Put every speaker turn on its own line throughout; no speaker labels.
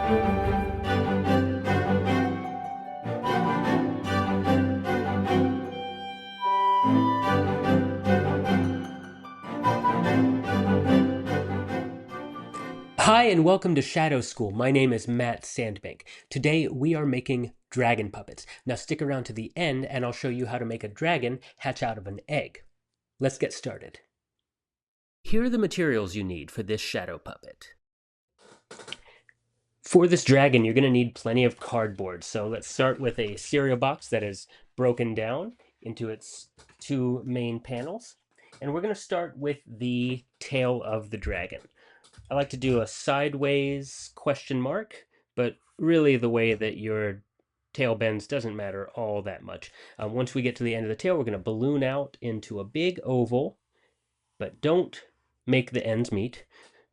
Hi and welcome to Shadow School. My name is Matt Sandbank. Today we are making dragon puppets. Now stick around to the end and I'll show you how to make a dragon hatch out of an egg. Let's get started. Here are the materials you need for this shadow puppet. For this dragon, you're going to need plenty of cardboard. So let's start with a cereal box that is broken down into its two main panels. And we're going to start with the tail of the dragon. I like to do a sideways question mark, but really the way that your tail bends doesn't matter all that much. Once we get to the end of the tail, we're going to balloon out into a big oval, but don't make the ends meet.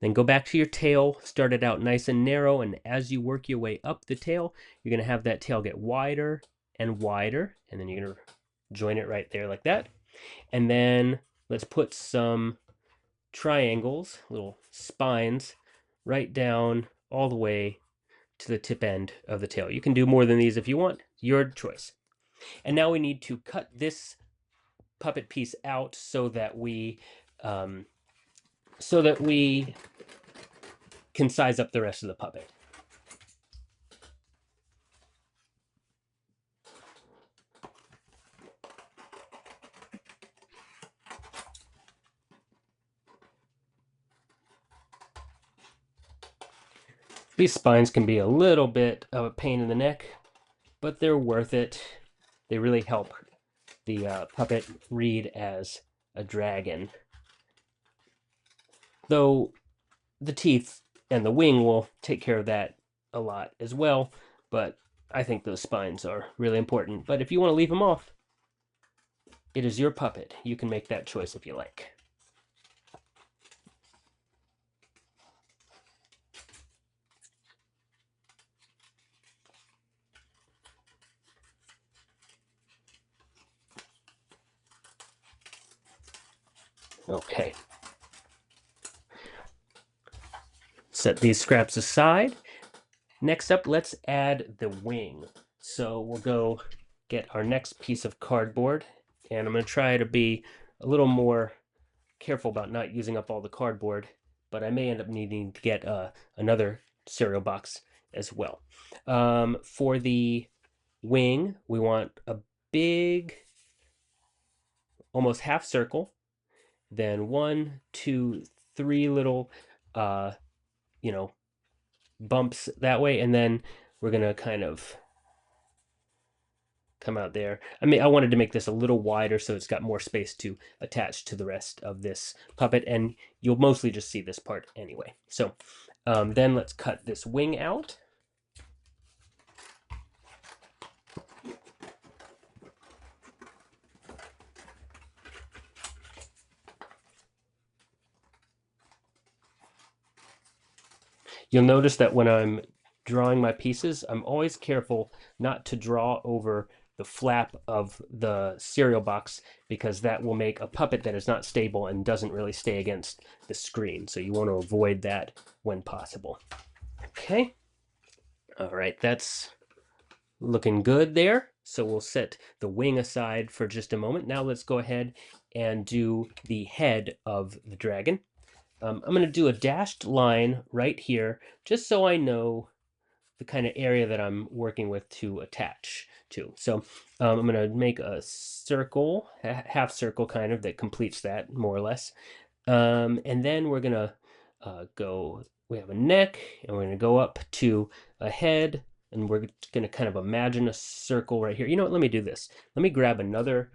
Then go back to your tail, start it out nice and narrow, and as you work your way up the tail, you're going to have that tail get wider and wider, and then you're going to join it right there like that. And then let's put some triangles, little spines, right down all the way to the tip end of the tail. You can do more than these if you want, your choice. And now we need to cut this puppet piece out so that we can size up the rest of the puppet. These spines can be a little bit of a pain in the neck, but they're worth it. They really help the puppet read as a dragon. Though the teeth and the wing will take care of that a lot as well, but I think those spines are really important. But if you want to leave them off, it is your puppet. You can make that choice if you like. Okay. Set these scraps aside. Next up, let's add the wing. So we'll go get our next piece of cardboard, and I'm going to try to be a little more careful about not using up all the cardboard, but I may end up needing to get another cereal box as well. For the wing, we want a big, almost half circle, then 1, 2, 3 little, you know, bumps that way, and then we're gonna kind of come out there. I mean, I wanted to make this a little wider so it's got more space to attach to the rest of this puppet, and you'll mostly just see this part anyway. So then let's cut this wing out. You'll notice that when I'm drawing my pieces, I'm always careful not to draw over the flap of the cereal box because that will make a puppet that is not stable and doesn't really stay against the screen. So you want to avoid that when possible. Okay. All right, that's looking good there. So we'll set the wing aside for just a moment. Now let's go ahead and do the head of the dragon. I'm going to do a dashed line right here, just so I know the kind of area that I'm working with to attach to. So I'm going to make a circle, a half circle kind of, that completes that more or less. And then we're going to we have a neck, and we're going to go up to a head, and we're going to kind of imagine a circle right here. You know what? Let me do this. Let me grab another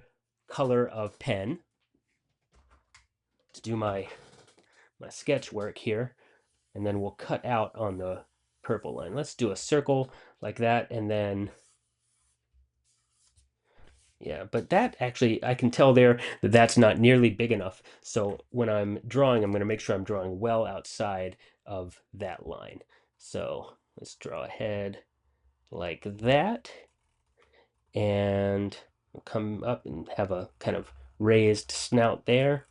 color of pen to do my sketch work here, and then we'll cut out on the purple line. Let's do a circle like that, and then yeah, but that actually, I can tell there that that's not nearly big enough. So when I'm drawing, I'm going to make sure I'm drawing well outside of that line. So let's draw a head like that, and we'll come up and have a kind of raised snout there,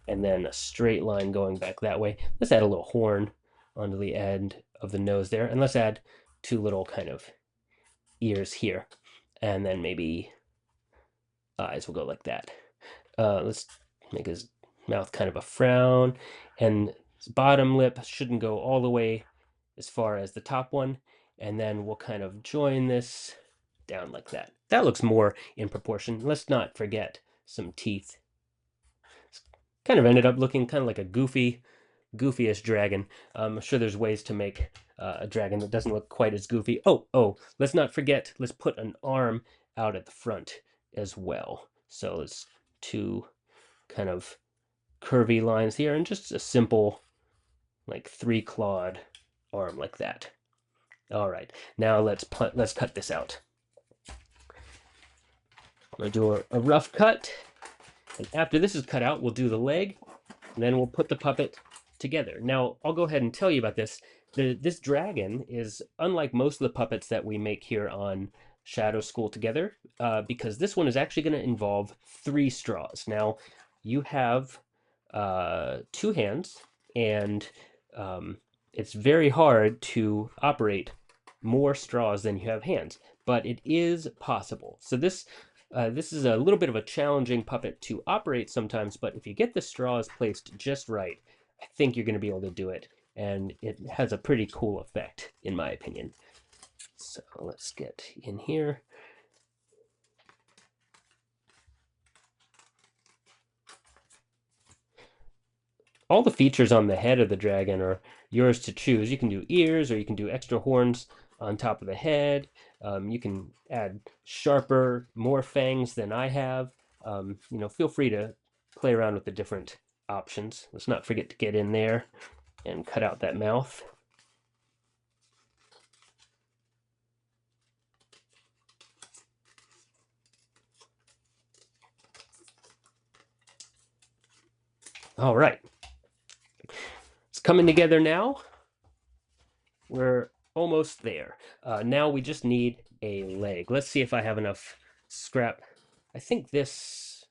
and then a straight line going back that way. Let's add a little horn onto the end of the nose there. And let's add two little kind of ears here. And then maybe eyes will go like that. Let's make his mouth kind of a frown. And his bottom lip shouldn't go all the way as far as the top one. And then we'll kind of join this down like that. That looks more in proportion. Let's not forget some teeth. It's kind of ended up looking kind of like a goofyish dragon. I'm sure there's ways to make a dragon that doesn't look quite as goofy. Oh, let's not forget, let's put an arm out at the front as well. So it's two kind of curvy lines here and just a simple like three-clawed arm like that. All right, now let's cut this out. I'm gonna do a rough cut, and after this is cut out, we'll do the leg, and then we'll put the puppet together. Now, I'll go ahead and tell you about this. This dragon is unlike most of the puppets that we make here on Shadow School Together, because this one is actually going to involve 3 straws. Now, you have 2 hands, and it's very hard to operate more straws than you have hands, but it is possible. So this is a little bit of a challenging puppet to operate sometimes, but if you get the straws placed just right, I think you're going to be able to do it, and it has a pretty cool effect, in my opinion. So let's get in here. All the features on the head of the dragon are yours to choose. You can do ears, or you can do extra horns on top of the head. You can add sharper, more fangs than I have. Feel free to play around with the different options. Let's not forget to get in there and cut out that mouth. All right. It's coming together now. We're almost there. Now we just need a leg. Let's see if I have enough scrap. I think this...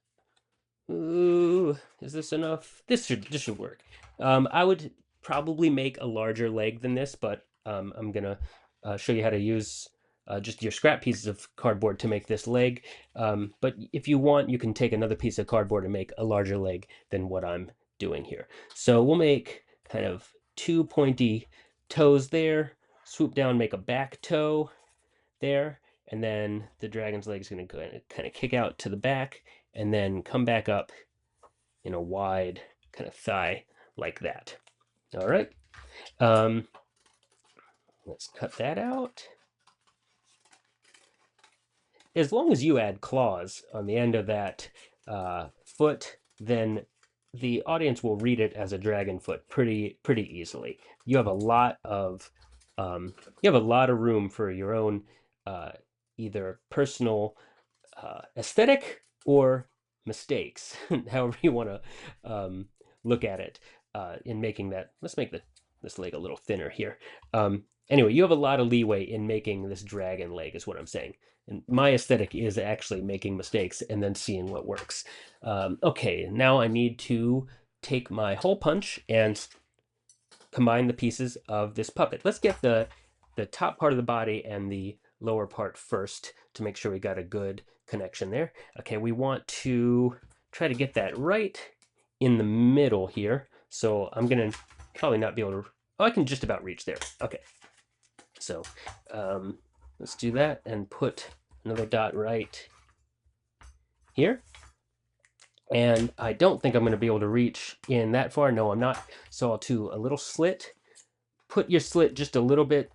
Ooh, is this enough? This should work. I would probably make a larger leg than this, but I'm gonna show you how to use just your scrap pieces of cardboard to make this leg. But if you want, you can take another piece of cardboard and make a larger leg than what I'm doing here. So we'll make kind of 2 pointy toes there, swoop down, make a back toe there, and then the dragon's leg is going to kind of kick out to the back and then come back up in a wide kind of thigh like that. All right. Let's cut that out. As long as you add claws on the end of that foot, then the audience will read it as a dragon foot pretty easily. You have a lot of room for your own either personal aesthetic or mistakes, however you want to look at it in making that. Let's make this leg a little thinner here. Anyway, you have a lot of leeway in making this dragon leg, is what I'm saying. And my aesthetic is actually making mistakes and then seeing what works. Okay, now I need to take my hole punch and combine the pieces of this puppet. Let's get the top part of the body and the lower part first to make sure we got a good connection there. Okay, we want to try to get that right in the middle here. So I'm gonna probably not be able to, oh, I can just about reach there. Okay, so let's do that and put another dot right here. And I don't think I'm going to be able to reach in that far. No, I'm not. So I'll do a little slit. Put your slit just a little bit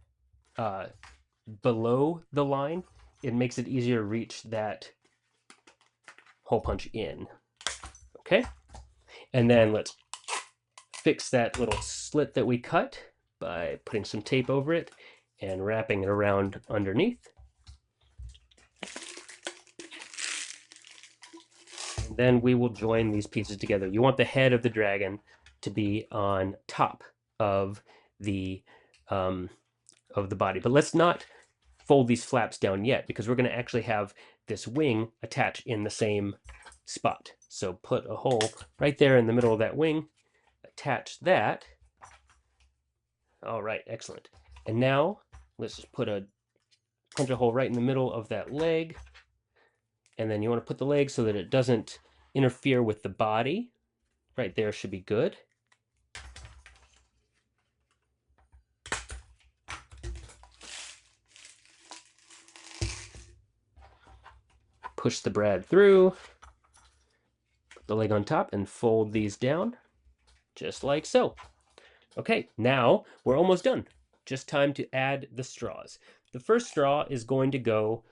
below the line. It makes it easier to reach that hole punch in. Okay. And then let's fix that little slit that we cut by putting some tape over it and wrapping it around underneath. And then we will join these pieces together. You want the head of the dragon to be on top of the body, but let's not fold these flaps down yet because we're going to actually have this wing attach in the same spot. So put a hole right there in the middle of that wing, attach that. All right, excellent. And now let's just punch a hole right in the middle of that leg. And then you want to put the leg so that it doesn't interfere with the body. Right there should be good. Push the brad through, put the leg on top, and fold these down, just like so. Okay, now we're almost done. Just time to add the straws. The first straw is going to go...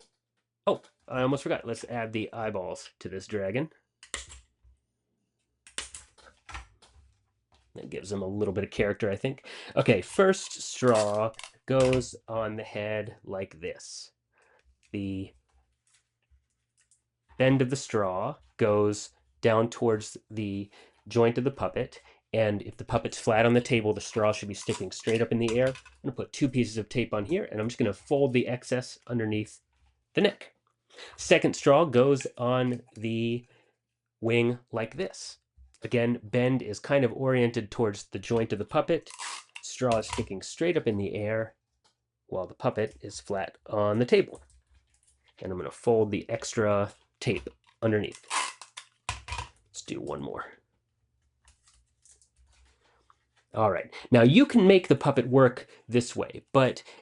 Oh, I almost forgot. Let's add the eyeballs to this dragon. That gives him a little bit of character, I think. Okay, first straw goes on the head like this. The bend of the straw goes down towards the joint of the puppet, and if the puppet's flat on the table, the straw should be sticking straight up in the air. I'm going to put 2 pieces of tape on here, and I'm just going to fold the excess underneath the neck. Second straw goes on the wing like this. Again, bend is kind of oriented towards the joint of the puppet. Straw is sticking straight up in the air while the puppet is flat on the table. And I'm going to fold the extra tape underneath. Let's do one more. All right, now you can make the puppet work this way,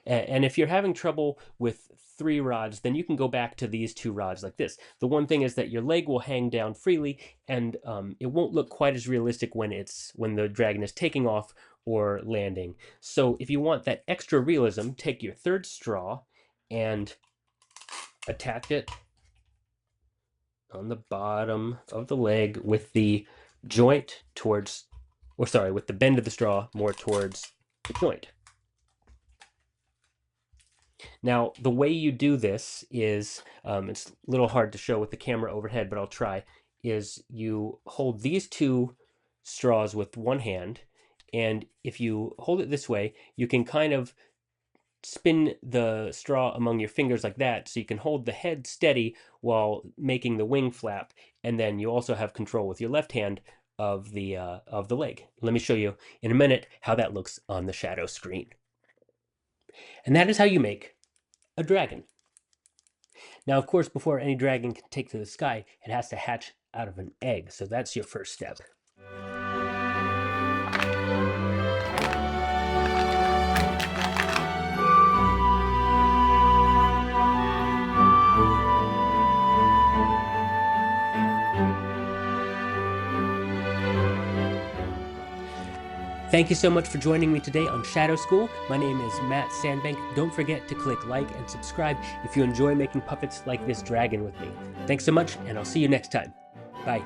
and if you're having trouble with 3 rods, then you can go back to these 2 rods like this. The one thing is that your leg will hang down freely, and it won't look quite as realistic when the dragon is taking off or landing. So if you want that extra realism, take your 3rd straw and attach it on the bottom of the leg with the joint towards, or sorry, with the bend of the straw more towards the joint. Now, the way you do this is, it's a little hard to show with the camera overhead, but I'll try, is you hold these 2 straws with one hand, and if you hold it this way, you can kind of spin the straw among your fingers like that, so you can hold the head steady while making the wing flap, and then you also have control with your left hand of the leg. Let me show you in a minute how that looks on the shadow screen. And that is how you make a dragon. Now, of course, before any dragon can take to the sky, it has to hatch out of an egg, so that's your first step. Thank you so much for joining me today on Shadow School. My name is Matt Sandbank. Don't forget to click like and subscribe if you enjoy making puppets like this dragon with me. Thanks so much, and I'll see you next time. Bye.